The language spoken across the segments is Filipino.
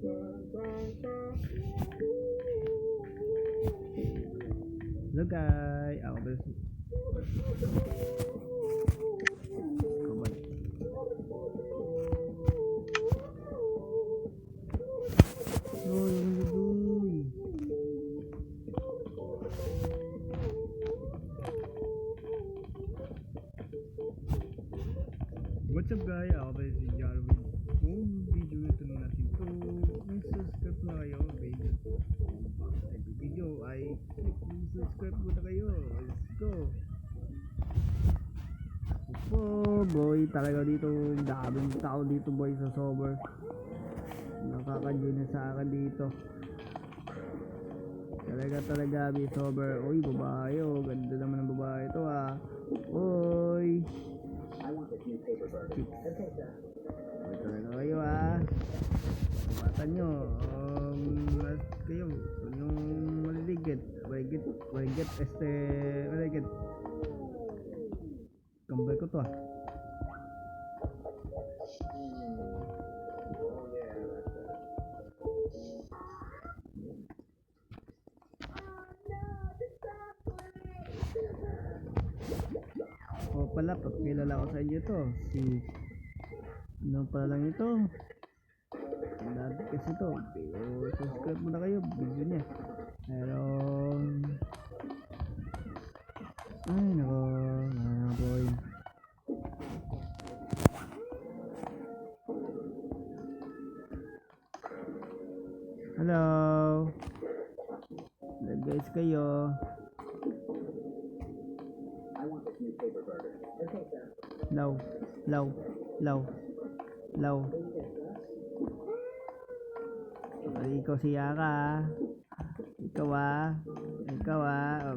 Hello guys, ako ba si Kaman. What's up guys, ako ba si Jarvin. Kung video ito na natin to, may subscribe na kayo baby. Video ay subscribe muna kayo. Let's go. Opo boy, talaga dito daming tao dito boy sa sober. Nakaka-join na sa akin dito. Talaga may sober. Uy babae, oh ganda naman ng babae ito ah. Uy talaga kayo ah. Bata nyo kayo yung maliligid maligid maligid kambal ko to ah. O pala, papilala ko sa inyo to si ano pala lang ito dati kasi to pero subscribe muna kayo video niya pero ay nako mga boy hello guys kayo low ay ikaw siya ka ikaw ah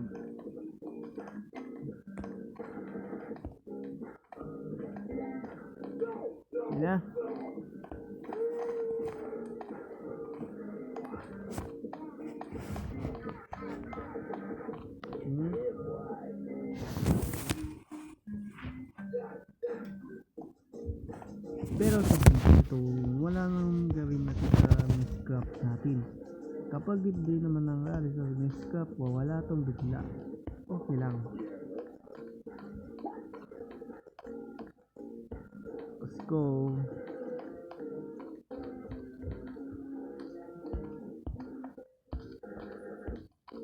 na pero sa ito walang gawin natin sa miscraft natin kapag hindi naman nangyari sa miscraft wala tong bigla okay lang let's go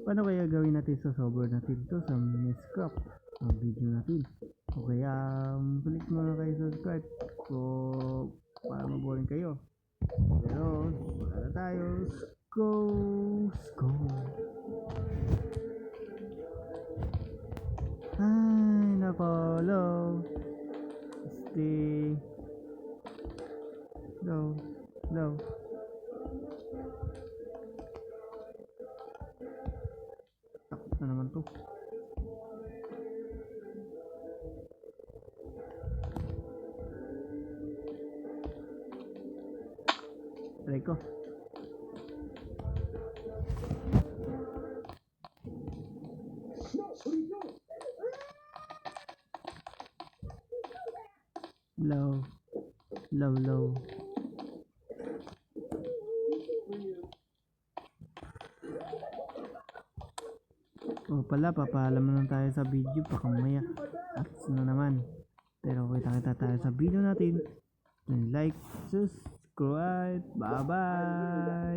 paano kaya gawin natin sa sober natin to sa miscraft ang video natin o kaya balik mo na kayo subscribe so para maboring kayo pero wala na tayo let's go ay nako low takot na naman to try ko low o pala papaalam na tayo sa video pakamaya at na naman pero kita tayo sa video natin like subscribe bye bye.